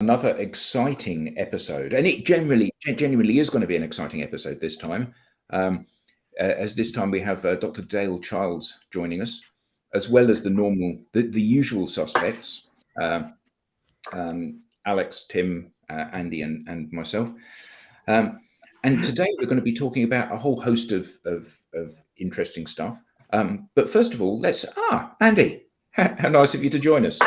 Another exciting episode, and it genuinely is going to be an exciting episode this time, as this time we have Dr. Dale Childs joining us, as well as the usual suspects, Alex, Tim, Andy, and myself. And today we're going to be talking about a whole host of interesting stuff. But first of all, Andy, how nice of you to join us.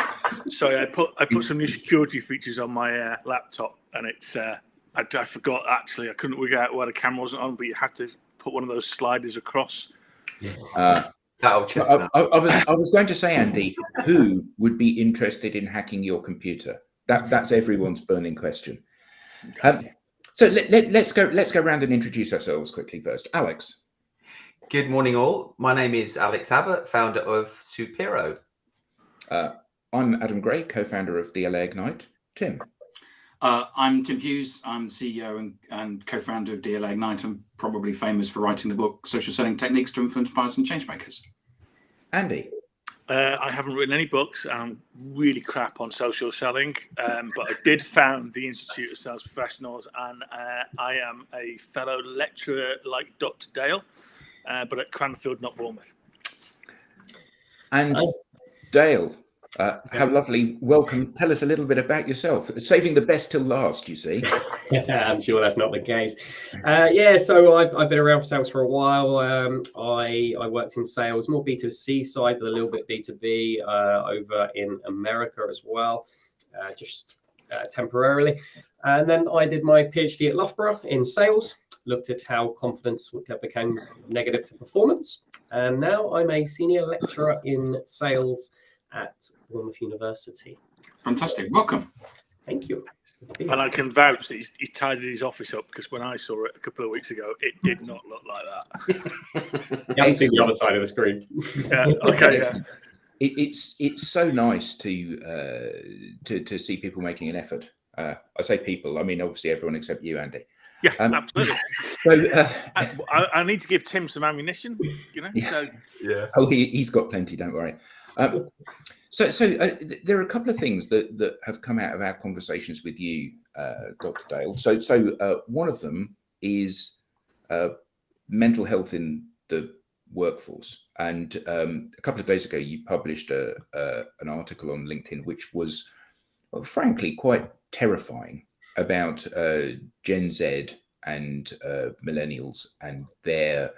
Sorry, I put some new security features on my laptop, and it's I forgot actually. I couldn't work out why the camera wasn't on, but you had to put one of those sliders across. I was going to say, Andy, who would be interested in hacking your computer? That's everyone's burning question. So let's go around and introduce ourselves quickly first. Alex. Good morning, all. My name is Alex Abbott, founder of Supero. I'm Adam Gray, co-founder of the LA Ignite. Tim. I'm Tim Hughes. I'm CEO and co-founder of DLA Ignite. I'm probably famous for writing the book Social Selling Techniques to Influence Buyers and Changemakers. Andy. I haven't written any books. I'm really crap on social selling, but I did found the Institute of Sales Professionals, and I am a fellow lecturer like Dr. Dale, but at Cranfield, not Bournemouth. And Dale, how lovely. Welcome. Tell us a little bit about yourself. Saving the best till last, you see. I'm sure that's not the case. So I've been around for sales for a while. I worked in sales, more B2C side, but a little bit B2B over in America as well, just temporarily. And then I did my PhD at Loughborough in sales, looked at how confidence became negative to performance. And now I'm a senior lecturer in sales at Bournemouth University. Fantastic. Welcome. Thank you. And I can vouch that he's tidied his office up, because when I saw it a couple of weeks ago, it did not look like that. You haven't seen the other side of the screen. Yeah. Okay. Yeah. It's so nice to see people making an effort. I say people, I mean obviously everyone except you, Andy. Yeah, absolutely. So I need to give Tim some ammunition, you know. Yeah. So Yeah. Oh, he's got plenty. Don't worry. So there are a couple of things that have come out of our conversations with you, Dr. Dale. So one of them is mental health in the workforce. And a couple of days ago, you published an article on LinkedIn, which was, frankly, quite terrifying about Gen Z and millennials and their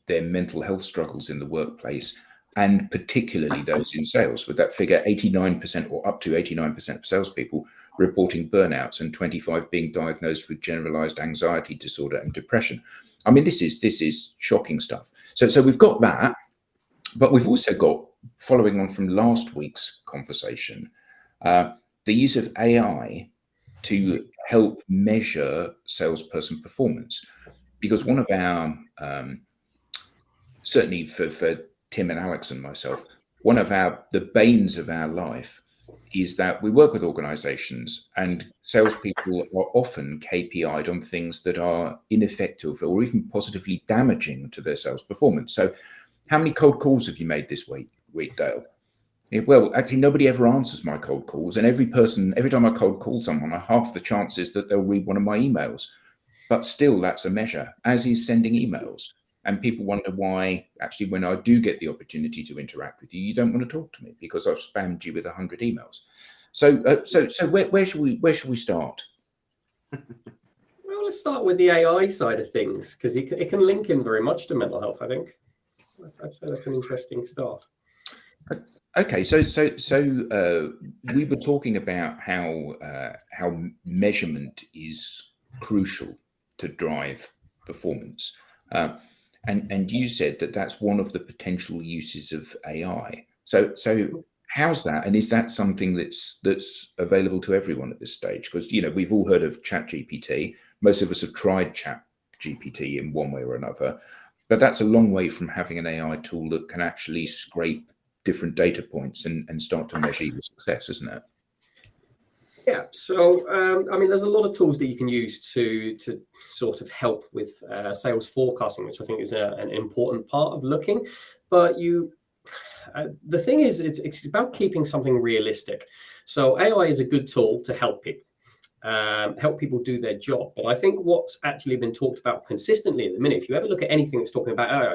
mental health struggles in the workplace, and particularly those in sales, with that figure 89% or up to 89% of salespeople reporting burnouts and 25 being diagnosed with generalized anxiety disorder and depression. I mean, this is shocking stuff. So we've got that, but we've also got, following on from last week's conversation, the use of AI to help measure salesperson performance, because one of our certainly for Tim and Alex and myself, one of the banes of our life is that we work with organizations and salespeople are often KPI'd on things that are ineffective or even positively damaging to their sales performance. So how many cold calls have you made this week, Dale? Well, actually, nobody ever answers my cold calls. And every time I cold call someone, half the chances that they'll read one of my emails. But still, that's a measure, as is sending emails. And people wonder why, actually, when I do get the opportunity to interact with you, you don't want to talk to me because I've spammed you with 100 emails. So where should we start? Well, let's start with the AI side of things, because it can link in very much to mental health, I think. I'd say that's an interesting start. Okay, so we were talking about how measurement is crucial to drive performance. And you said that that's one of the potential uses of AI. So how's that? And is that something that's available to everyone at this stage? Because, you know, we've all heard of ChatGPT. Most of us have tried ChatGPT in one way or another, but that's a long way from having an AI tool that can actually scrape different data points and start to measure your success, isn't it? Yeah, so I mean, there's a lot of tools that you can use to sort of help with sales forecasting, which I think is an important part of looking. But the thing is, it's about keeping something realistic. So AI is a good tool to help people do their job. But I think what's actually been talked about consistently at the minute, if you ever look at anything that's talking about AI,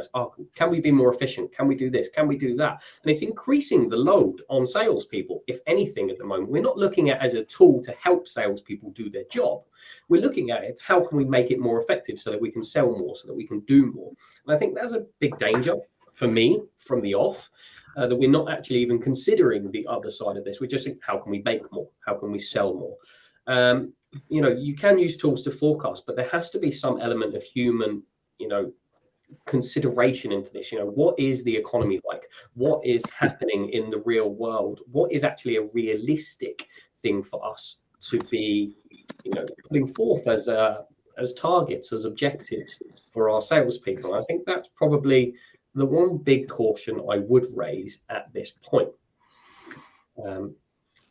can we be more efficient? Can we do this? Can we do that? And it's increasing the load on salespeople, if anything, at the moment. We're not looking at it as a tool to help salespeople do their job. We're looking at it, how can we make it more effective so that we can sell more, so that we can do more? And I think that's a big danger for me from the off. That we're not actually even considering the other side of this. We're just saying, how can we make more? How can we sell more? You can use tools to forecast, but there has to be some element of human, consideration into this. What is the economy like? What is happening in the real world? What is actually a realistic thing for us to be, putting forth as targets, as objectives for our salespeople? I think that's probably the one big caution I would raise at this point.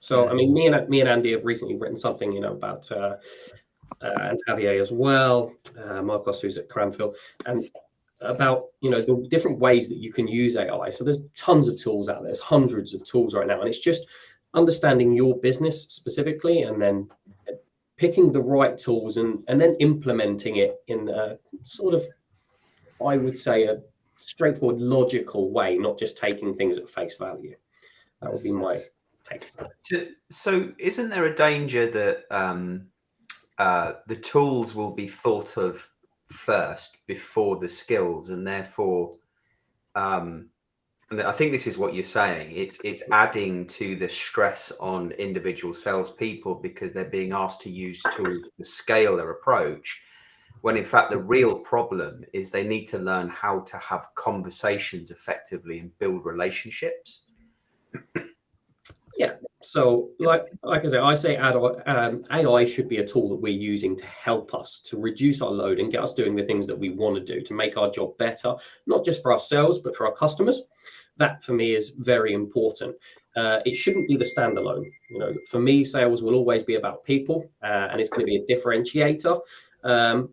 So, I mean, me and Andy have recently written something, about and Javier as well, Marcos, who's at Cranfield, and about, the different ways that you can use AI. So there's tons of tools out there. There's hundreds of tools right now. And it's just understanding your business specifically and then picking the right tools and then implementing it in a sort of, I would say, a straightforward, logical way, not just taking things at face value. That would be my take. So isn't there a danger that the tools will be thought of first before the skills, and therefore, and I think this is what you're saying, it's adding to the stress on individual salespeople because they're being asked to use tools to scale their approach, when in fact the real problem is they need to learn how to have conversations effectively and build relationships. Yeah. So like I say, AI should be a tool that we're using to help us to reduce our load and get us doing the things that we want to do to make our job better, not just for ourselves, but for our customers. That for me is very important. It shouldn't be the standalone. For me, sales will always be about people, and it's going to be a differentiator.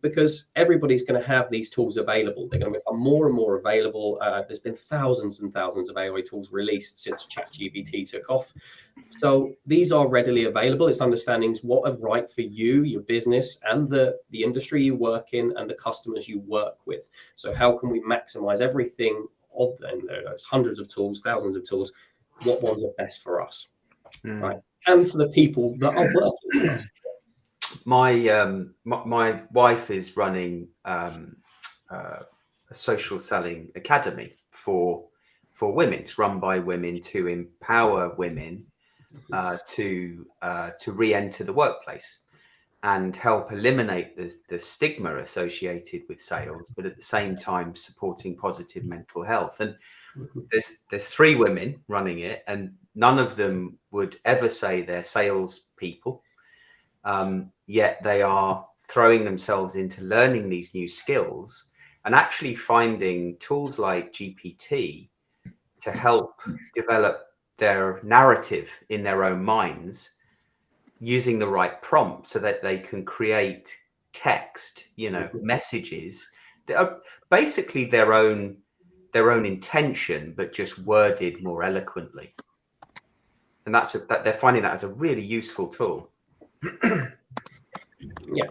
Because everybody's going to have these tools available. They're going to become more and more available. There's been thousands and thousands of AI tools released since ChatGPT took off. So these are readily available. It's understanding what are right for you, your business, and the industry you work in and the customers you work with. So how can we maximize everything of them? There's hundreds of tools, thousands of tools. What ones are best for us, right? And for the people that are working for us. My wife is running a social selling academy for women. It's run by women to empower women to re-enter the workplace and help eliminate the stigma associated with sales, but at the same time supporting positive mental health. And there's 3 women running it, and none of them would ever say they're sales people. Yet they are throwing themselves into learning these new skills and actually finding tools like GPT to help develop their narrative in their own minds using the right prompt so that they can create text, messages that are basically their own intention, but just worded more eloquently. And they're finding that as a really useful tool. Yeah.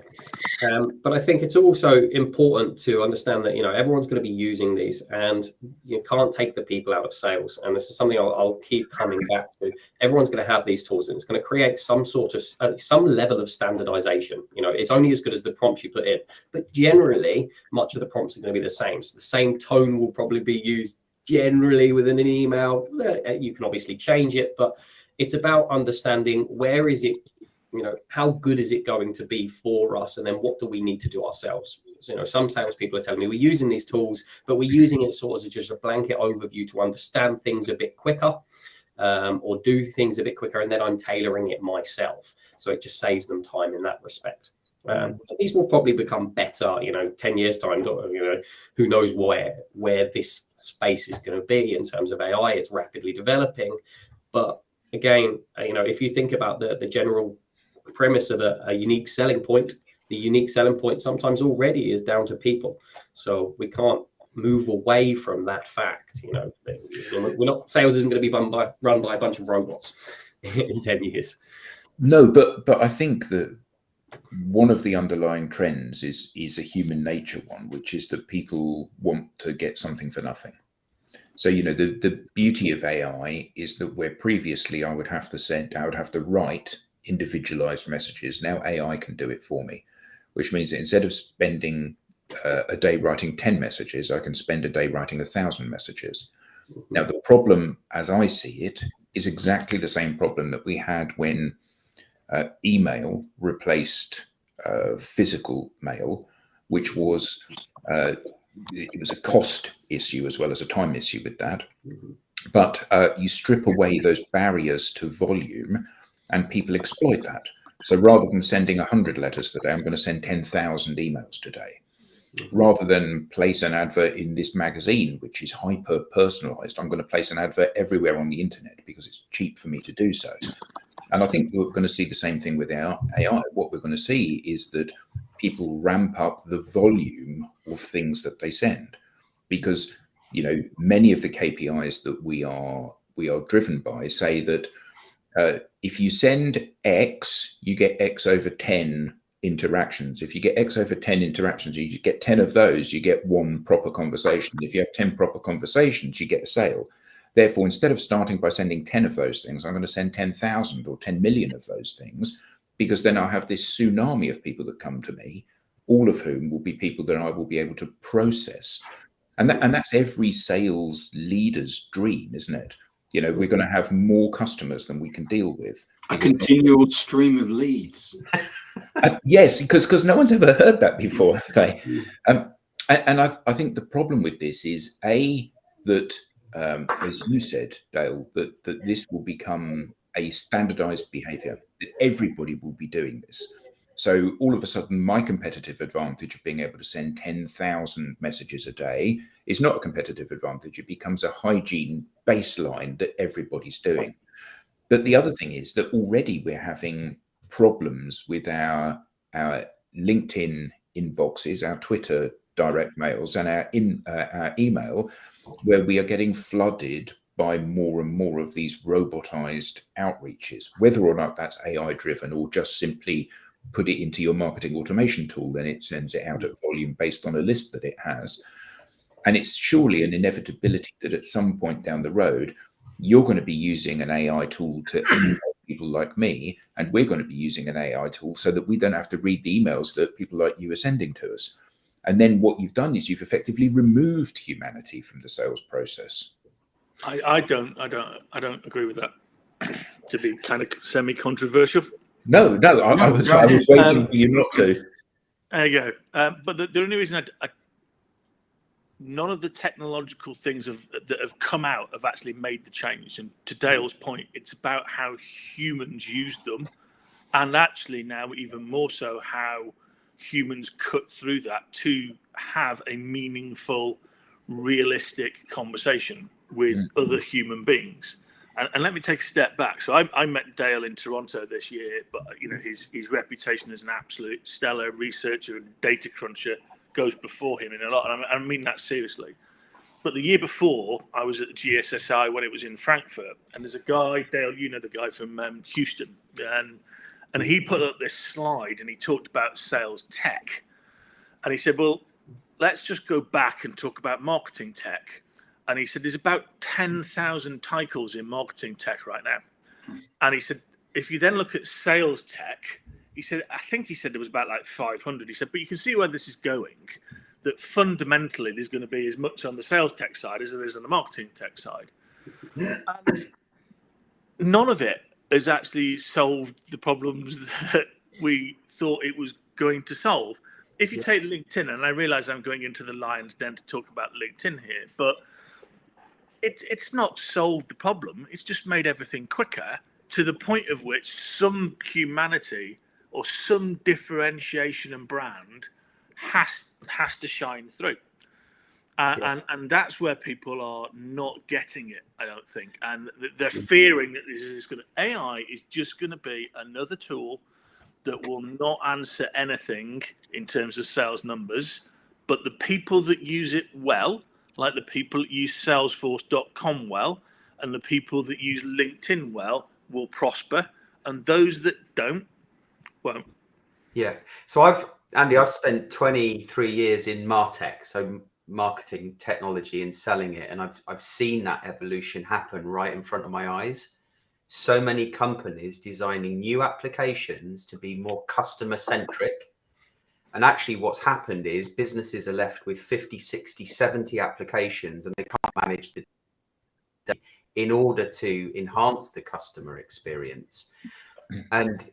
But I think it's also important to understand that, everyone's going to be using these, and you can't take the people out of sales. And this is something I'll keep coming back to. Everyone's going to have these tools, and it's going to create some sort of some level of standardization. It's only as good as the prompts you put in, but generally much of the prompts are going to be the same. So the same tone will probably be used generally within an email. You can obviously change it, but it's about understanding where is it, how good is it going to be for us? And then what do we need to do ourselves? So, some salespeople are telling me we're using these tools, but we're using it sort of as just a blanket overview to understand things a bit quicker, or do things a bit quicker. And then I'm tailoring it myself. So it just saves them time in that respect. These will probably become better, 10 years time, who knows where this space is going to be in terms of AI. It's rapidly developing. But again, if you think about the general premise of a unique selling point, the unique selling point sometimes already is down to people. So we can't move away from that fact. You know, we're not, sales isn't going to be run by a bunch of robots in 10 years. No, but I think that one of the underlying trends is a human nature one, which is that people want to get something for nothing. So, you know, the beauty of AI is that where previously I would have to write individualized messages. Now AI can do it for me, which means that instead of spending a day writing 10 messages, I can spend a day writing 1,000 messages. Now, the problem, as I see it, is exactly the same problem that we had when email replaced physical mail, which was it was a cost issue as well as a time issue with that. But you strip away those barriers to volume, and people exploit that. So rather than sending 100 letters today, I'm going to send 10,000 emails today. Rather than place an advert in this magazine, which is hyper personalized, I'm going to place an advert everywhere on the internet because it's cheap for me to do so. And I think we're going to see the same thing with our AI. What we're going to see is that people ramp up the volume of things that they send, because, you know, many of the KPIs that we are driven by say that if you send X, you get X over 10 interactions. If you get X over 10 interactions, you get 10 of those, you get one proper conversation. If you have 10 proper conversations, you get a sale. Therefore, instead of starting by sending 10 of those things, I'm going to send 10,000 or 10 million of those things, because then I'll have this tsunami of people that come to me, all of whom will be people that I will be able to process. And that's every sales leader's dream, isn't it? You know, we're going to have more customers than we can deal with. A continual stream of leads. Yes, because no one's ever heard that before, have they? And I think the problem with this is, that, as you said, Dale, that this will become a standardized behavior, that everybody will be doing this. So all of a sudden, my competitive advantage of being able to send 10,000 messages a day is not a competitive advantage. It becomes a hygiene baseline that everybody's doing. But the other thing is that already we're having problems with our LinkedIn inboxes, our Twitter direct mails, and our email, where we are getting flooded by more and more of these robotized outreaches. Whether or not that's AI driven or just simply put it into your marketing automation tool, then it sends it out at volume based on a list that it has. And it's surely an inevitability that at some point down the road, you're going to be using an AI tool to email people like me, and we're going to be using an AI tool so that we don't have to read the emails that people like you are sending to us. And then what you've done is you've effectively removed humanity from the sales process. I don't agree with that. To be kind of semi-controversial. No, I was waiting for you not to. There you go. But the only reason none of the technological things that have come out have actually made the change. And to Dale's point, it's about how humans use them, and actually now even more so how humans cut through that to have a meaningful, realistic conversation with other human beings. And let me take a step back. So I met Dale in Toronto this year, but you know his reputation as an absolute stellar researcher and data cruncher goes before him in a lot, and I mean that seriously. But the year before, I was at the GSSI when it was in Frankfurt, and there's a guy, Dale, you know the guy from Houston, and he put up this slide and he talked about sales tech, and he said, well, let's just go back and talk about marketing tech. And he said, there's about 10,000 titles in marketing tech right now. And he said, if you then look at sales tech, he said, I think he said there was about like 500. He said, but you can see where this is going, that fundamentally there's going to be as much on the sales tech side as there is on the marketing tech side. And none of it has actually solved the problems that we thought it was going to solve. If you take LinkedIn, and I realize I'm going into the lion's den to talk about LinkedIn here, but it's not solved the problem. It's just made everything quicker to the point of which some humanity or some differentiation and brand has to shine through. And that's where people are not getting it, I don't think. And they're fearing that AI is just going to be another tool that will not answer anything in terms of sales numbers, But the people that use it well, like the people that use Salesforce.com well, and the people that use LinkedIn well, will prosper, and those that don't won't. Yeah. So I've spent 23 years in MarTech, so marketing technology and selling it, and I've seen that evolution happen right in front of my eyes. So many companies designing new applications to be more customer centric. And actually what's happened is businesses are left with 50, 60, 70 applications, and they can't manage the data in order to enhance the customer experience. And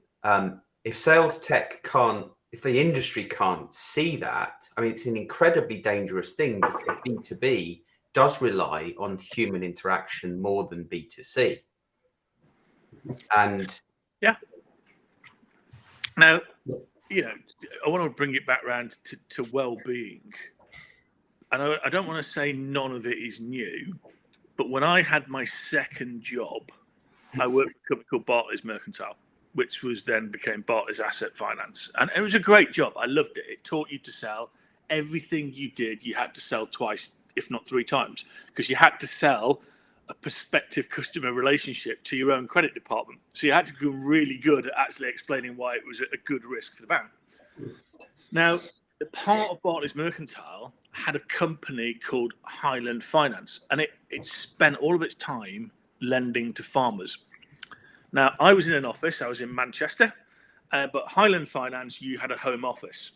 if sales tech can't, if the industry can't see that, I mean, it's an incredibly dangerous thing, because B2B does rely on human interaction more than B2C. And yeah. Now, you know, I want to bring it back around to well-being. And I don't want to say none of it is new, but when I had my second job, I worked for a company called Barclays Mercantile, which was then became Barclays Asset Finance. And it was a great job. I loved it. It taught you to sell. Everything you did, you had to sell twice, if not three times, because you had to sell a prospective customer relationship to your own credit department. So you had to be really good at actually explaining why it was a good risk for the bank. Now, the part of Barclays Mercantile had a company called Highland Finance, and it spent all of its time lending to farmers. Now, I was in an office, I was in Manchester, but Highland Finance, you had a home office.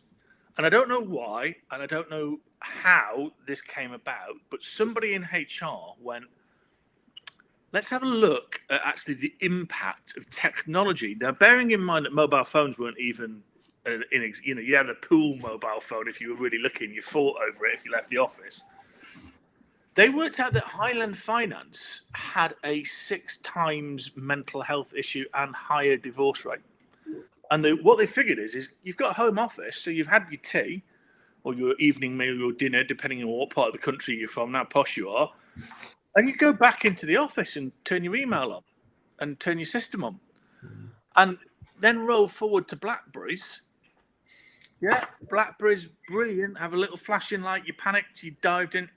And I don't know why, and I don't know how this came about, but somebody in HR went, let's have a look at actually the impact of technology. Now, bearing in mind that mobile phones weren't even, you had a pool mobile phone if you were really looking, you fought over it if you left the office. They worked out that Highland Finance had a 6 times mental health issue and higher divorce rate. And what they figured is you've got a home office, so you've had your tea or your evening meal, your dinner, depending on what part of the country you're from, how posh you are. And you go back into the office and turn your email on and turn your system on. And then roll forward to BlackBerries. Yeah, BlackBerries, brilliant. Have a little flashing light. You panicked, you dived in.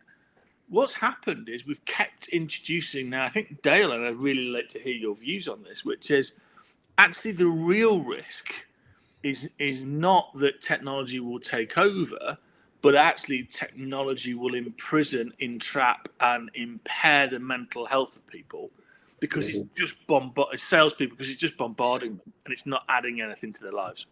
What's happened is we've kept introducing now, I think, Dale, and I'd really like to hear your views on this, which is actually the real risk is not that technology will take over, but actually technology will imprison, entrap, and impair the mental health of people, because it's just salespeople, because it's just bombarding them and it's not adding anything to their lives.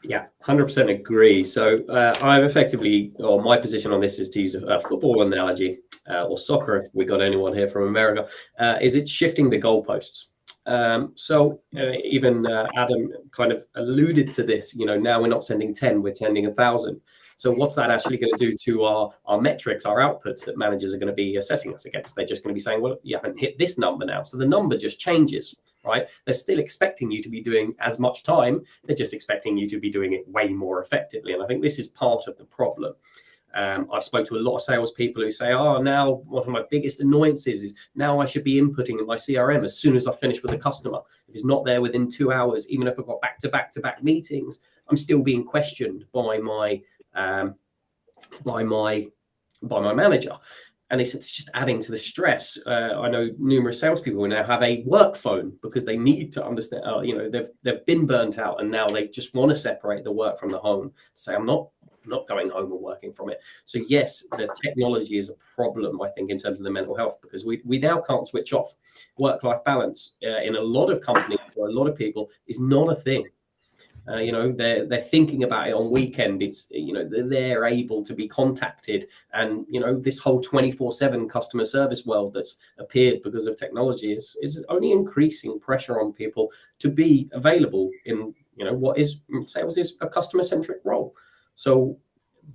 Yeah, 100% agree. So I'm effectively, or my position on this is to use a football analogy, or soccer, if we got anyone here from America, is it's shifting the goalposts. Even Adam kind of alluded to this, now we're not sending 10, we're sending 1,000. So what's that actually going to do to our metrics, our outputs that managers are going to be assessing us against? They're just going to be saying, well, you haven't hit this number now. So the number just changes, right? They're still expecting you to be doing as much time. They're just expecting you to be doing it way more effectively. And I think this is part of the problem. I've spoke to a lot of salespeople who say, now one of my biggest annoyances is now I should be inputting in my CRM as soon as I finish with a customer. If it's not there within 2 hours, even if I've got back-to-back meetings, I'm still being questioned by my manager. And it's just adding to the stress. I know numerous salespeople who now have a work phone because they need to understand, they've been burnt out, and now they just want to separate the work from the home. Say, I'm not going home and working from it. So yes, the technology is a problem, I think, in terms of the mental health, because we now can't switch off. Work-life balance in a lot of companies, for a lot of people, is not a thing. They're thinking about it on weekend. It's, they're able to be contacted, and, this whole 24/7 customer service world that's appeared because of technology is only increasing pressure on people to be available in, what is sales is a customer-centric role. So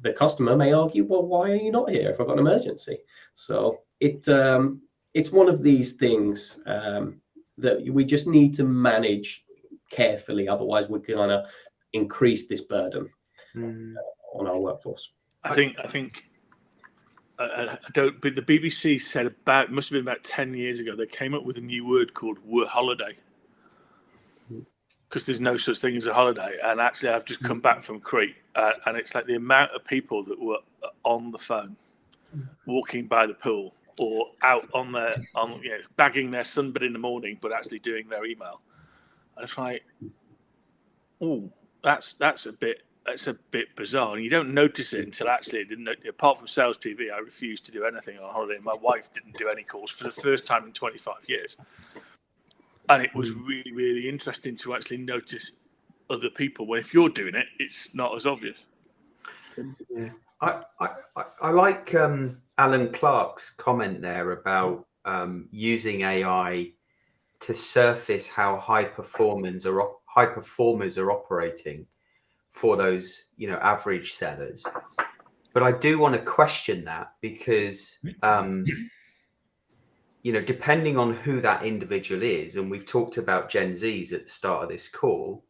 the customer may argue, well, why are you not here if I've got an emergency? So it's one of these things that we just need to manage carefully. Otherwise, we're going to increase this burden on our workforce. I think but the BBC said must have been about 10 years ago, they came up with a new word called "work holiday." because there's no such thing as a holiday. And actually, I've just come back from Crete, and it's like the amount of people that were on the phone, walking by the pool, or out on bagging their sunbed in the morning, but actually doing their email. And it's like, oh, that's a bit bizarre, and you don't notice it until actually apart from SalesTV, I refused to do anything on holiday. My wife didn't do any calls for the first time in 25 years. And it was really, really interesting to actually notice other people. Well, if you're doing it, it's not as obvious. Yeah. I like Alan Clark's comment there about using AI to surface how high performers are operating for those, average sellers. But I do want to question that, because depending on who that individual is, and we've talked about Gen Zs at the start of this call,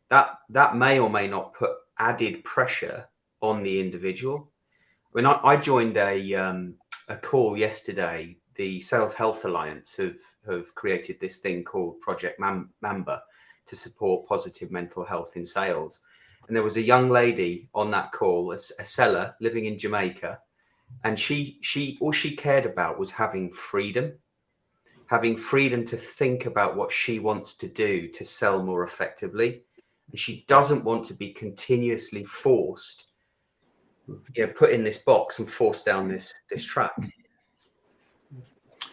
that may or may not put added pressure on the individual. I mean, I joined a call yesterday. The Sales Health Alliance have created this thing called Project Mamba to support positive mental health in sales. And there was a young lady on that call, a seller living in Jamaica, and she all she cared about was having freedom to think about what she wants to do to sell more effectively. And she doesn't want to be continuously forced, put in this box and forced down this track.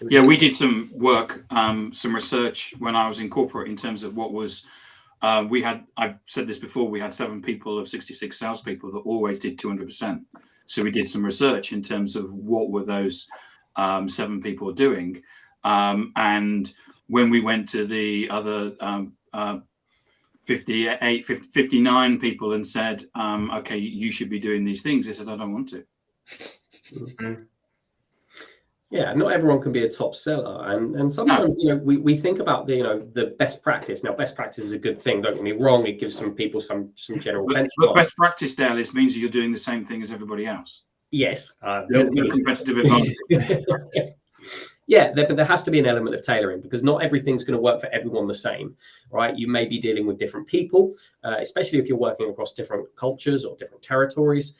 Yeah, we did some work, some research when I was in corporate in terms of what was, I've said this before, we had 7 people of 66 salespeople that always did 200%. So we did some research in terms of what were those 7 people doing. And when we went to the other 59 people and said, okay, you should be doing these things, they said, I don't want to. Mm-hmm. Yeah, not everyone can be a top seller, and sometimes we think about the best practice. Now, best practice is a good thing. Don't get me wrong; it gives some people some general benchmark. But best practice, Dale, means that you're doing the same thing as everybody else. Yes, competitive advantage. Yeah, but there has to be an element of tailoring, because not everything's going to work for everyone the same, right? You may be dealing with different people, especially if you're working across different cultures or different territories.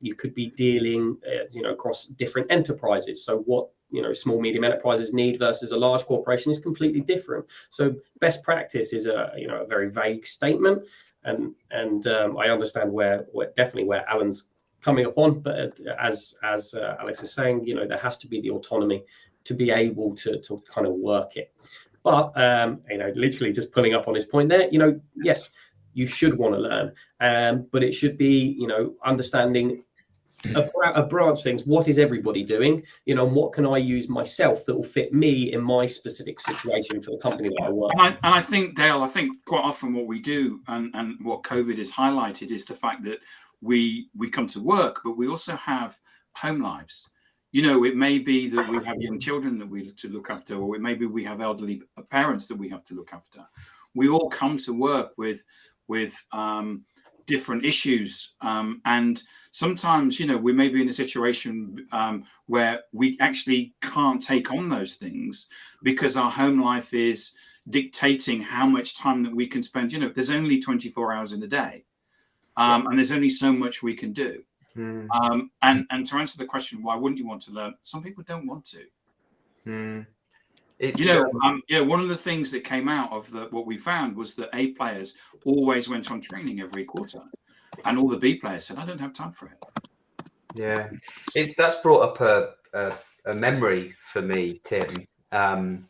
You could be dealing, across different enterprises. So what small medium enterprises need versus a large corporation is completely different. So best practice is a very vague statement, and I understand where Alan's coming upon, but as Alex is saying, there has to be the autonomy to be able to kind of work it. But literally just pulling up on his point there, yes, you should want to learn, but it should be understanding a branch things. What is everybody doing? And what can I use myself that will fit me in my specific situation for the company that I work. And I think, Dale, quite often what we do and what COVID has highlighted is the fact that we come to work, but we also have home lives. It may be that we have young children that we to look after, or it may be we have elderly parents that we have to look after. We all come to work with different issues, and sometimes we may be in a situation where we actually can't take on those things because our home life is dictating how much time that we can spend. There's only 24 hours in a day. And there's only so much we can do. And to answer the question, why wouldn't you want to learn? Some people don't want to. One of the things that came out of what we found was that A players always went on training every quarter, and all the B players said, "I don't have time for it." Yeah, that's brought up a memory for me, Tim. It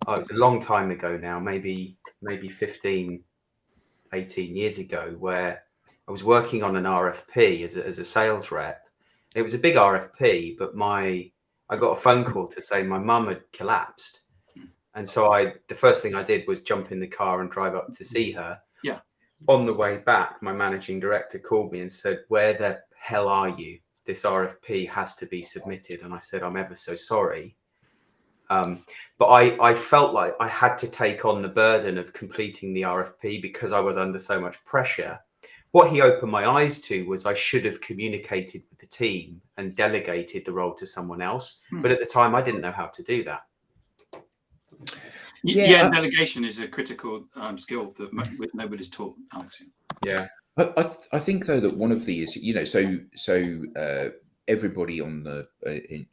was a long time ago now, maybe 15, 18 years ago, where I was working on an RFP as a sales rep. It was a big RFP, but I got a phone call to say my mum had collapsed. And so the first thing I did was jump in the car and drive up to see her. Yeah. On the way back, my managing director called me and said, "Where the hell are you? This RFP has to be submitted." And I said, "I'm ever so sorry." But I felt like I had to take on the burden of completing the RFP because I was under so much pressure. What he opened my eyes to was I should have communicated with the team and delegated the role to someone else. But at the time, I didn't know how to do that. Yeah, delegation is a critical skill that nobody's taught, Alex. Yeah. I think though that one of the is, everybody on the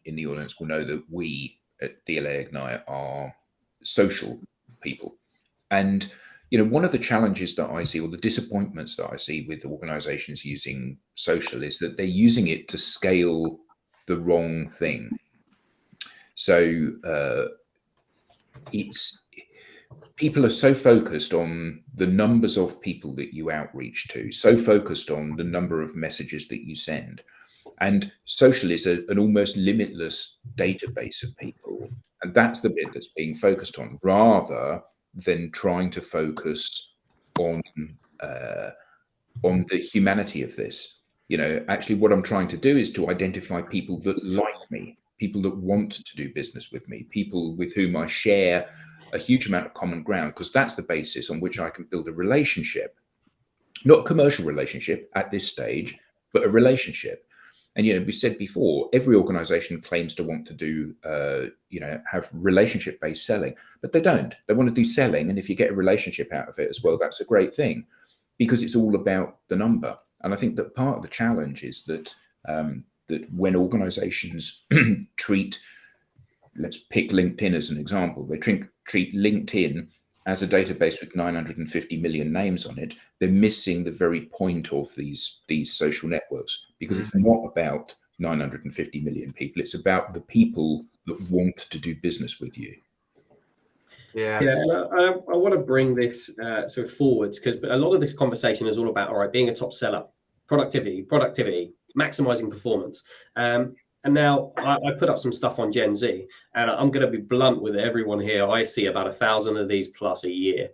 in the audience will know that we at DLA Ignite are social people, and one of the challenges that I see, or the disappointments that I see with organizations using social, is that they're using it to scale the wrong thing. So people are so focused on the numbers of people that you outreach to, so focused on the number of messages that you send. And social is an almost limitless database of people. And that's the bit that's being focused on, rather than trying to focus on the humanity of this. Actually what I'm trying to do is to identify people that like me, people that want to do business with me, people with whom I share a huge amount of common ground, because that's the basis on which I can build a relationship, not a commercial relationship at this stage, but a relationship. And we said before, every organization claims to want to do have relationship based selling, but they don't. They want to do selling, and if you get a relationship out of it as well, that's a great thing, because it's all about the number. And I think that part of the challenge is that that when organizations treat, let's pick LinkedIn as an example, they treat LinkedIn as a database with 950 million names on it. They're missing the very point of these social networks, because it's not about 950 million people. It's about the people that want to do business with you. Yeah. And I want to bring this sort of forwards, because a lot of this conversation is all about, all right, being a top seller, productivity, maximizing performance. And now I put up some stuff on Gen Z, and I'm going to be blunt with everyone here. I see about 1,000 of these plus a year.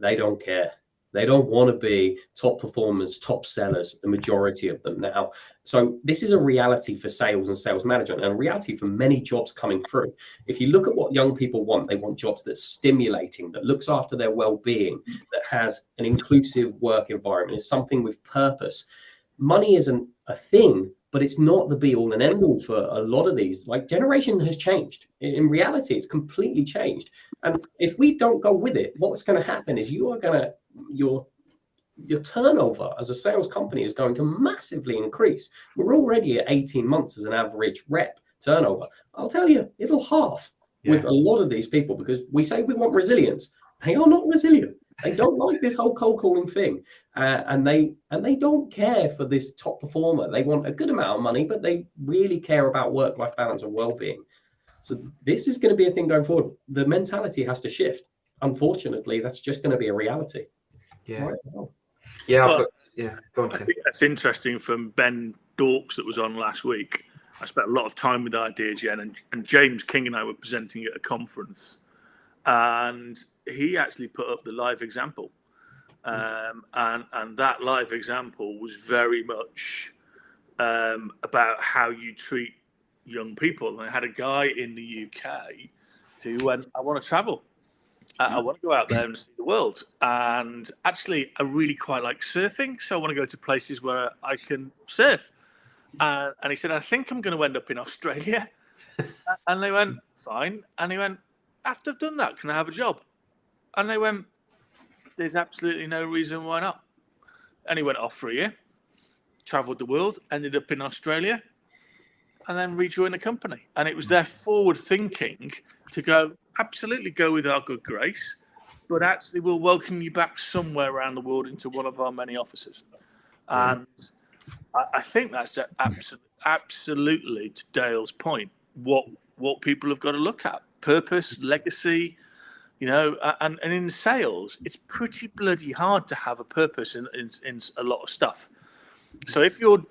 They don't care. They don't want to be top performers, top sellers, the majority of them now. So this is a reality for sales and sales management, and a reality for many jobs coming through. If you look at what young people want, they want jobs that's stimulating, that looks after their well-being, that has an inclusive work environment, is something with purpose. Money isn't a thing, but it's not the be all and end all for a lot of these. Like, generation has changed. In reality, it's completely changed. And if we don't go with it, what's going to happen is your turnover as a sales company is going to massively increase. We're already at 18 months as an average rep turnover. I'll tell you, it'll half with a lot of these people, because we say we want resilience. They are not resilient. They don't like this whole cold calling thing, and they don't care for this top performer. They want a good amount of money, but they really care about work-life balance and well-being. So this is going to be a thing going forward. The mentality has to shift. Unfortunately, that's just going to be a reality. Yeah. Right. Go on, I Tim. think that's interesting from Ben Dorks that was on last week. I spent a lot of time with the idea gen, and James King and I were presenting at a conference, and he actually put up the live example, and that live example was very much about how you treat young people. And I had a guy in the UK who went, I want to travel. I want to go out there and see the world. And actually, I really quite like surfing, so I want to go to places where I can surf. And he said, I think I'm going to end up in Australia. And they went, fine. And he went, after I've done that, can I have a job? And they went, there's absolutely no reason why not. And he went off for a year, travelled the world, ended up in Australia, and then rejoined the company. And it was their forward thinking to go, absolutely go with our good grace, but actually we'll welcome you back somewhere around the world into one of our many offices. And I think that's absolutely, to Dale's point, what people have got to look at. Purpose, legacy, and in sales, it's pretty bloody hard to have a purpose in a lot of stuff. So if you're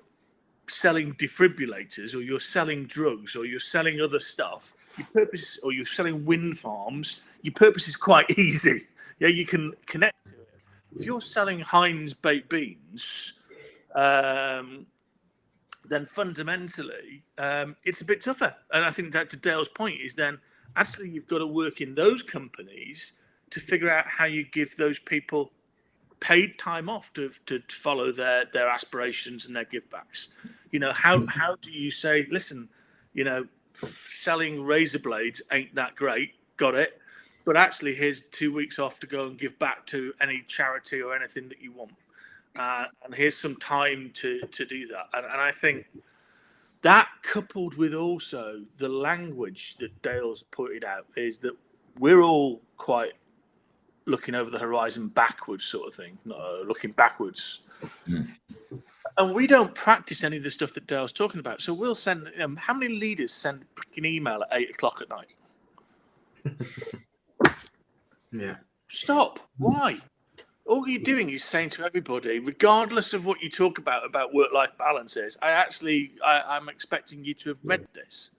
selling defibrillators, or you're selling drugs, or you're selling other stuff, your purpose, or you're selling wind farms, your purpose is quite easy. Yeah, you can connect to it. If you're selling Heinz baked beans, then fundamentally it's a bit tougher. And I think that, to Dale's point, is then actually you've got to work in those companies to figure out how you give those people paid time off to follow their aspirations and their give backs. How do you say, listen, selling razor blades ain't that great, got it, but actually here's 2 weeks off to go and give back to any charity or anything that you want. And here's some time to do that. And I think that, coupled with also the language that Dale's pointed out, is that we're all quite looking over the horizon backwards sort of thing, looking backwards. And we don't practice any of the stuff that Dale's talking about. So we'll send, how many leaders send a freaking email at 8 o'clock at night? Yeah. Stop. Why? All you're doing is saying to everybody, regardless of what you talk about work-life balances, I'm expecting you to have read this.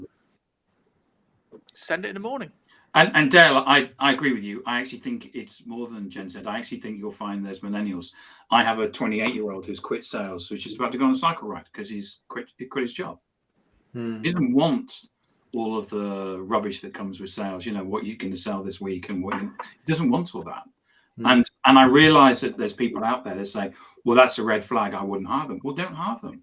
Send it in the morning. And Dale, I agree with you. I actually think it's more than Jen said. I actually think you'll find there's millennials. I have a 28-year-old who's quit sales, who's just about to go on a cycle ride because he quit his job. He doesn't want all of the rubbish that comes with sales. What you're going to sell this week and he doesn't want all that. And I realize that there's people out there that say, well, that's a red flag. I wouldn't hire them. Well, don't hire them.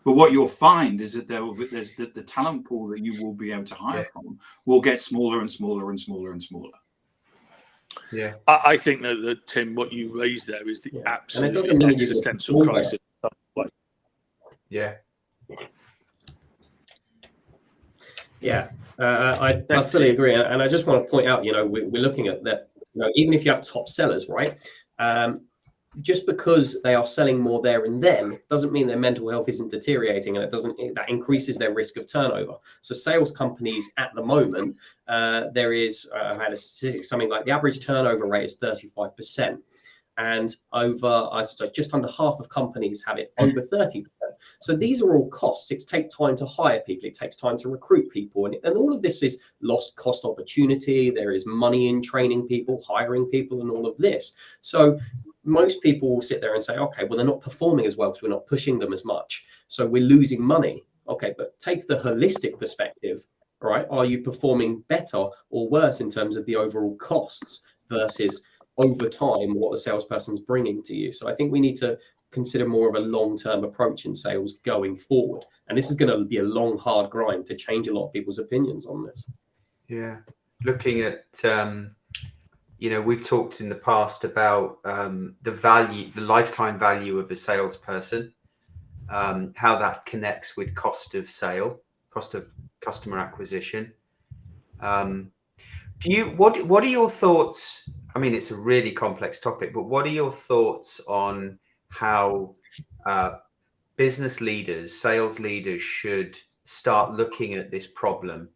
But what you'll find is that there's the talent pool that you will be able to hire from will get smaller and smaller and smaller and smaller. Yeah. I think that Tim, what you raised there is the absolute existential crisis. Yeah. Yeah, I fully agree. And I just want to point out, we're looking at that, even if you have top sellers, right? Just because they are selling more there and then doesn't mean their mental health isn't deteriorating, and that increases their risk of turnover. So sales companies at the moment, there is, I had a statistic, something like the average turnover rate is 35%. And just under half of companies have it over 30%. So these are all costs. It takes time to hire people. It takes time to recruit people. And all of this is lost cost opportunity. There is money in training people, hiring people, and all of this. So most people will sit there and say, okay, well, they're not performing as well because we're not pushing them as much. So we're losing money. Okay, but take the holistic perspective, right? Are you performing better or worse in terms of the overall costs versus over time what the salesperson's bringing to you? So I think we need to consider more of a long-term approach in sales going forward. And this is going to be a long, hard grind to change a lot of people's opinions on this. Yeah. Looking at, we've talked in the past about the lifetime value of a salesperson, how that connects with cost of sale, cost of customer acquisition. What are your thoughts? I mean, it's a really complex topic, but what are your thoughts on how business leaders, sales leaders should start looking at this problem?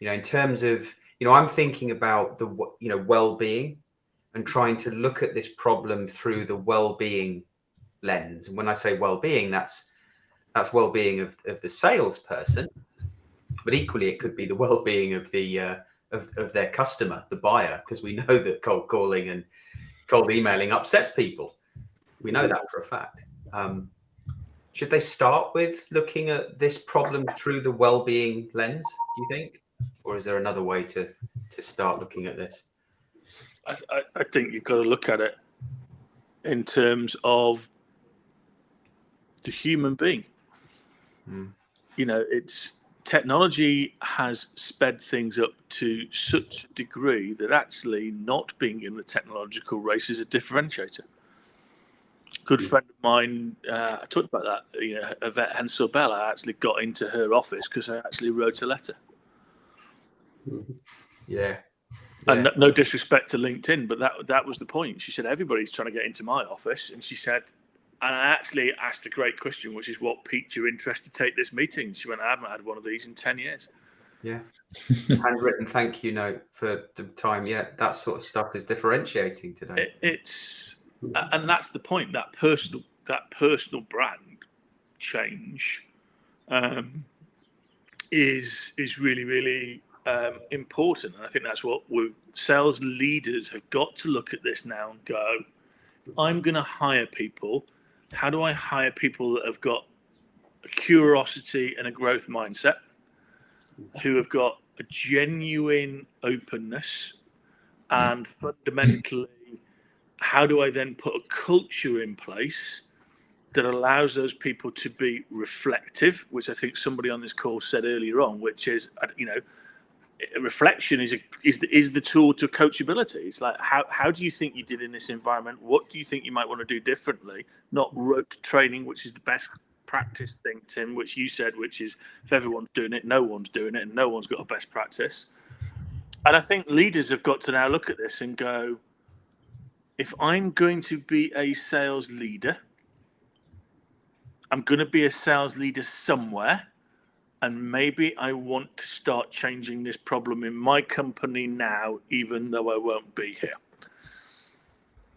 In terms of, I'm thinking about the, well-being and trying to look at this problem through the well-being lens. And when I say well-being, that's well-being of the salesperson, but equally it could be the well-being of the of their customer, the buyer, because we know that cold calling and cold emailing upsets people. We know that for a fact. Should they start with looking at this problem through the well-being lens, do you think? Or is there another way to start looking at this? I think you've got to look at it in terms of the human being. It's technology has sped things up to such a degree that actually not being in the technological race is a differentiator. Good friend of mine, I talked about that, Yvette Hensel Bell. I actually got into her office because I actually wrote a letter. Yeah. And no disrespect to LinkedIn, but that was the point. She said, everybody's trying to get into my office. And she said, and I actually asked a great question, which is what piqued your interest to take this meeting? She went, I haven't had one of these in 10 years. Yeah. Handwritten thank you note for the time. Yeah. That sort of stuff is differentiating today. And that's the point, that personal brand change is really, really important. And I think that's what sales leaders have got to look at this now and go, I'm going to hire people. How do I hire people that have got a curiosity and a growth mindset, who have got a genuine openness, and fundamentally, how do I then put a culture in place that allows those people to be reflective, which I think somebody on this call said earlier on, which is, reflection is the tool to coachability. It's like, how do you think you did in this environment? What do you think you might want to do differently? Not rote training, which is the best practice thing, Tim, which you said, which is if everyone's doing it, no one's doing it, and no one's got a best practice. And I think leaders have got to now look at this and go, if I'm going to be a sales leader, I'm going to be a sales leader somewhere. And maybe I want to start changing this problem in my company now, even though I won't be here.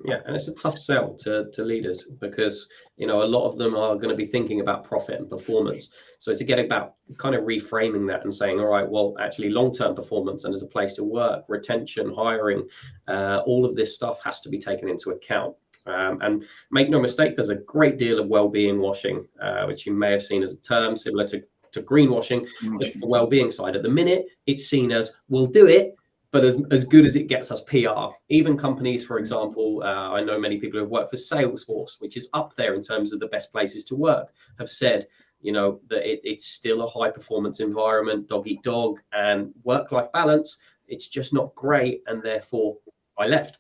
Yeah, and it's a tough sell to leaders because, a lot of them are going to be thinking about profit and performance. So it's again about kind of reframing that and saying, all right, well, actually long-term performance and as a place to work, retention, hiring, all of this stuff has to be taken into account. And make no mistake, there's a great deal of well-being washing, which you may have seen as a term similar to greenwashing, the well-being side. At the minute, it's seen as we'll do it, but as good as it gets us PR. Even companies, for example, I know many people who have worked for Salesforce, which is up there in terms of the best places to work, have said, that it's still a high-performance environment, dog-eat-dog, and work-life balance. It's just not great, and therefore I left.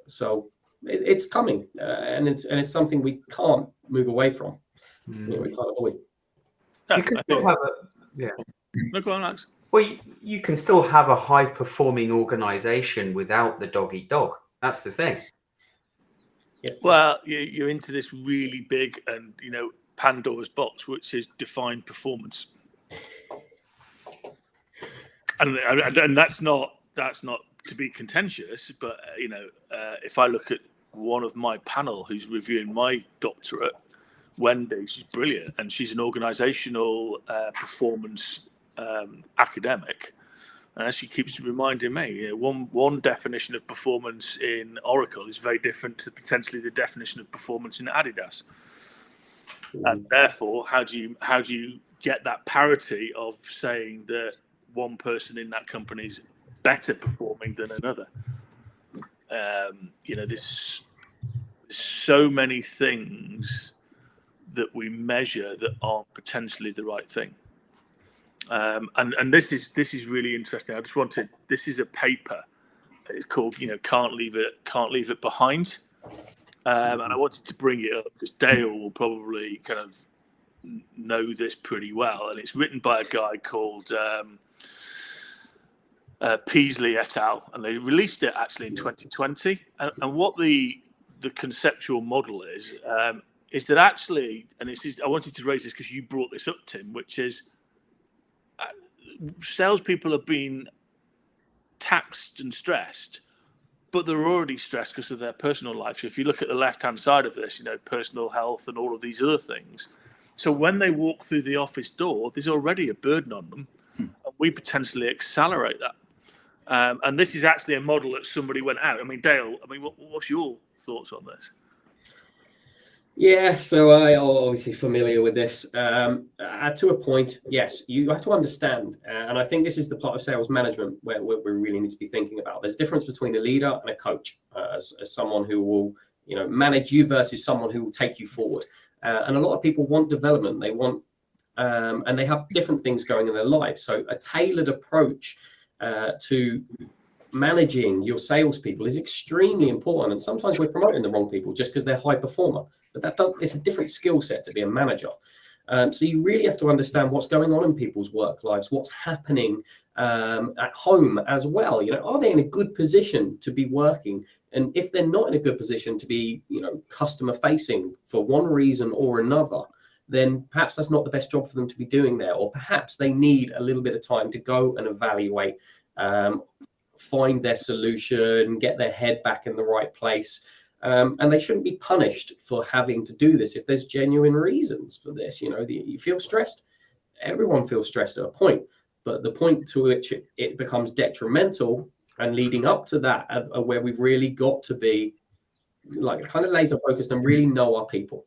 So it's coming, and it's something we can't move away from. We can't avoid. You can still have Look on, Alex. Well, you can still have a high-performing organization without the dog-eat-dog. That's the thing. Yes. Well, you're into this really big and Pandora's box, which is defined performance, and that's not to be contentious, but if I look at one of my panel who's reviewing my doctorate, Wendy, she's brilliant, and she's an organizational performance academic, and as she keeps reminding me, one definition of performance in Oracle is very different to potentially the definition of performance in Adidas, and therefore, how do you get that parity of saying that one person in that company is better performing than another? There's so many things that we measure that aren't potentially the right thing. And this is really interesting. This is a paper. It's called, Can't Leave It Behind. And I wanted to bring it up because Dale will probably kind of know this pretty well. And it's written by a guy called Peasley et al. And they released it actually in 2020. And what the conceptual model is that actually, and I wanted to raise this because you brought this up, Tim, which is salespeople have been taxed and stressed, but they're already stressed because of their personal life. So if you look at the left-hand side of this, personal health and all of these other things. So when they walk through the office door, there's already a burden on them, and we potentially accelerate that. And this is actually a model that somebody went out. I mean, Dale, what's your thoughts on this? Yeah, so I'm obviously familiar with this. To a point, yes, you have to understand, and I think this is the part of sales management where we really need to be thinking about. There's a difference between a leader and a coach, as someone who will, manage you versus someone who will take you forward. And a lot of people want development. They want, and they have different things going in their life. So a tailored approach to managing your salespeople is extremely important. And sometimes we're promoting the wrong people just because they're high performer. But it's a different skill set to be a manager. So you really have to understand what's going on in people's work lives, what's happening at home as well. Are they in a good position to be working? And if they're not in a good position to be, customer facing for one reason or another, then perhaps that's not the best job for them to be doing there. Or perhaps they need a little bit of time to go and evaluate, find their solution, get their head back in the right place. And they shouldn't be punished for having to do this if there's genuine reasons for this. You feel stressed. Everyone feels stressed at a point, but the point to which it becomes detrimental and leading up to that are where we've really got to be like kind of laser focused and really know our people.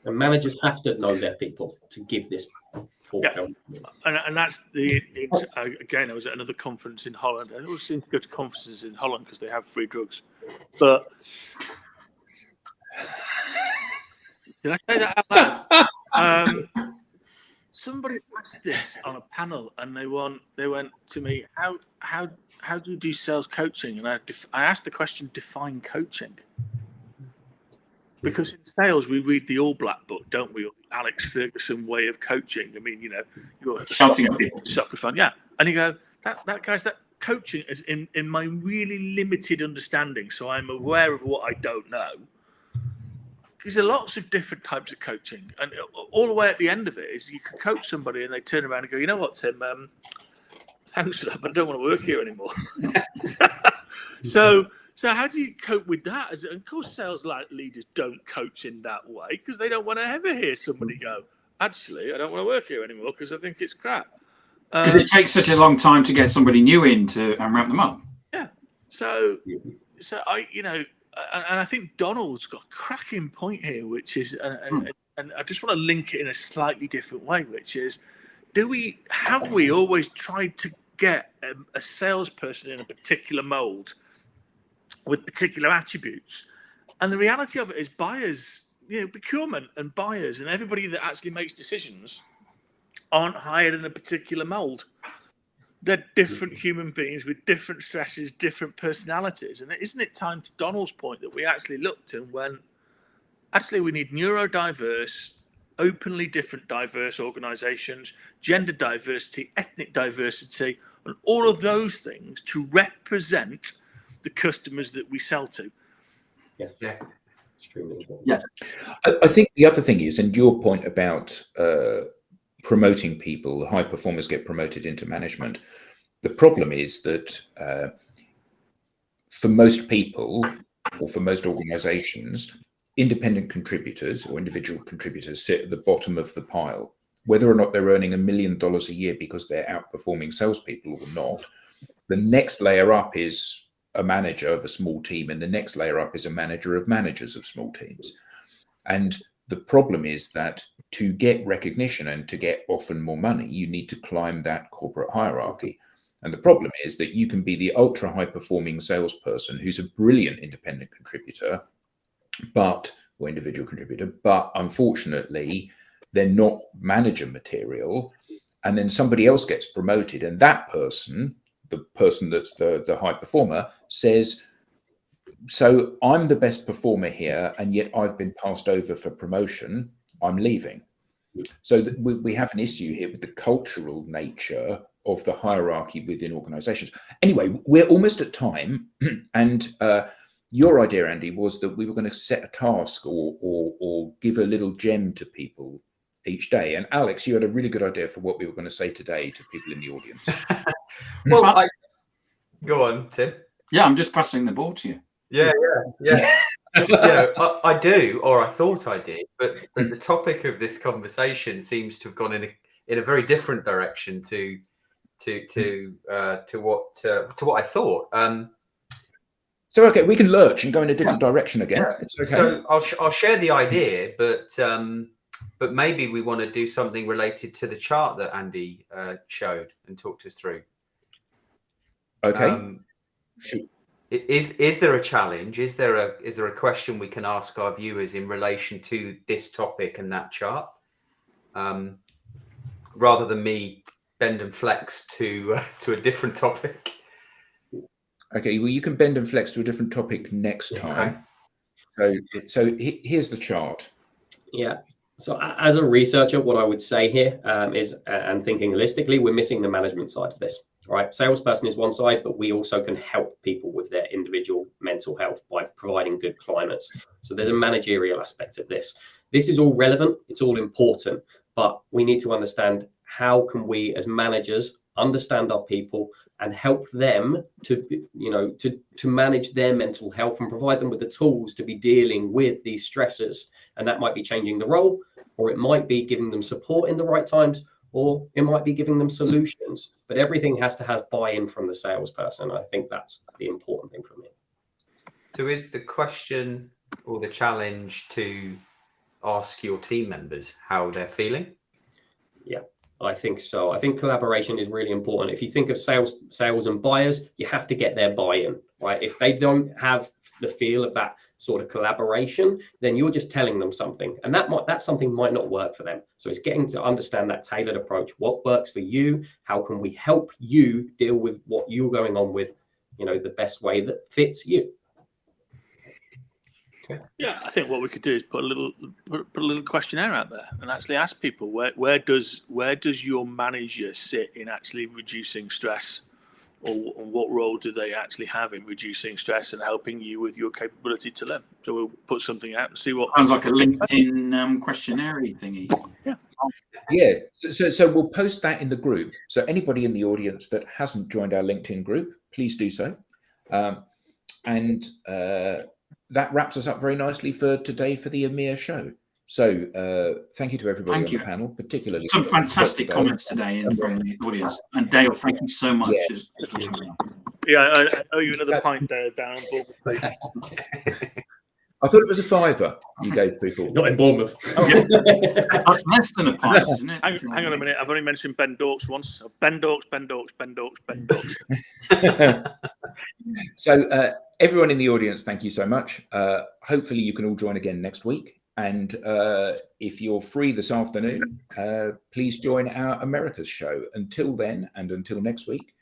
And managers have to know their people to give this forward. Yeah. And that's again, I was at another conference in Holland. I always seem to go to conferences in Holland because they have free drugs. But did I say that out loud? Somebody asked this once on a panel, and they went to me, how do you do sales coaching? And I asked the question, define coaching. Because in sales, we read the All Black book, don't we? Alex Ferguson way of coaching. I mean, you're Shouting at people. soccer fan, yeah. And you go, that guy's that coaching is in my really limited understanding. So I'm aware of what I don't know. There's lots of different types of coaching, and all the way at the end of it is you can coach somebody and they turn around and go, you know what, Tim, thanks for that, but I don't want to work here anymore. So how do you cope with that? Of course, sales leaders don't coach in that way because they don't want to ever hear somebody go, actually, I don't want to work here anymore because I think it's crap. Because it takes such a long time to get somebody new in and ramp them up. Yeah. So and I think Donald's got a cracking point here, which is, and I just want to link it in a slightly different way, which is, have we always tried to get a salesperson in a particular mold with particular attributes? And the reality of it is buyers, procurement and buyers and everybody that actually makes decisions aren't hired in a particular mold. They're different human beings with different stresses, different personalities. And isn't it time, to Donald's point, that we actually looked and went, actually, we need neurodiverse, openly different diverse organizations, gender diversity, ethnic diversity, and all of those things to represent the customers that we sell to. Yes. Yeah. Extremely important. Yes. I think the other thing is, and your point about promoting people, high performers get promoted into management. The problem is that for most people, or for most organizations, independent contributors or individual contributors sit at the bottom of the pile. Whether or not they're earning $1 million a year because they're outperforming salespeople or not, the next layer up is a manager of a small team, and the next layer up is a manager of managers of small teams. And the problem is that to get recognition and to get often more money, you need to climb that corporate hierarchy. And the problem is that you can be the ultra high performing salesperson who's a brilliant independent contributor, or individual contributor, but unfortunately, they're not manager material. And then somebody else gets promoted, and that person, the person that's the high performer, says, so I'm the best performer here, and yet I've been passed over for promotion. I'm leaving. So we have an issue here with the cultural nature of the hierarchy within organizations. Anyway, we're almost at time. And your idea, Andy, was that we were going to set a task or give a little gem to people each day. And Alex, you had a really good idea for what we were going to say today to people in the audience. Well, go on, Tim. Yeah, I'm just passing the ball to you. Yeah. I do, or I thought I did, but the topic of this conversation seems to have gone in a very different direction to what I thought. So okay, we can lurch and go in a different direction again. Yeah. It's okay. So I'll share the idea, but maybe we want to do something related to the chart that Andy showed and talked us through. Okay. Is there a challenge? Is there a question we can ask our viewers in relation to this topic and that chart, rather than me bend and flex to a different topic? Okay. Well, you can bend and flex to a different topic next time. Okay. So here's the chart. Yeah. So as a researcher, what I would say here is, and thinking holistically, we're missing the management side of this. Right, salesperson is one side, but we also can help people with their individual mental health by providing good climates. So there's a managerial aspect of this. This is all relevant, it's all important, but we need to understand how can we as managers understand our people and help them to manage their mental health and provide them with the tools to be dealing with these stressors. And that might be changing the role, or it might be giving them support in the right times, or it might be giving them solutions, but everything has to have buy-in from the salesperson. I think that's the important thing for me. So is the question or the challenge to ask your team members how they're feeling? Yeah. I think so. I think collaboration is really important. If you think of sales and buyers, you have to get their buy-in, right? If they don't have the feel of that sort of collaboration, then you're just telling them something, and that something might not work for them. So it's getting to understand that tailored approach. What works for you? How can we help you deal with what you're going on with, the best way that fits you? Yeah, I think what we could do is put a little questionnaire out there and actually ask people where does your manager sit in actually reducing stress, or what role do they actually have in reducing stress and helping you with your capability to learn. So we'll put something out and see what sounds like a LinkedIn questionnaire thingy. Yeah. So we'll post that in the group. So anybody in the audience that hasn't joined our LinkedIn group, please do so. That wraps us up very nicely for today for the EMEA show. So thank you to everybody on the panel, particularly some fantastic comments today from the audience. And Dale, thank you so much. Yeah, I owe you another pint there, Darren. I thought it was a £5 you gave people. Not in Bournemouth. That's less than a pint, isn't it? Hang on a minute. I've only mentioned Ben Dorks once. So Ben Dorks. So everyone in the audience, thank you so much. Hopefully you can all join again next week. And if you're free this afternoon, please join our Americas show. Until then, and until next week,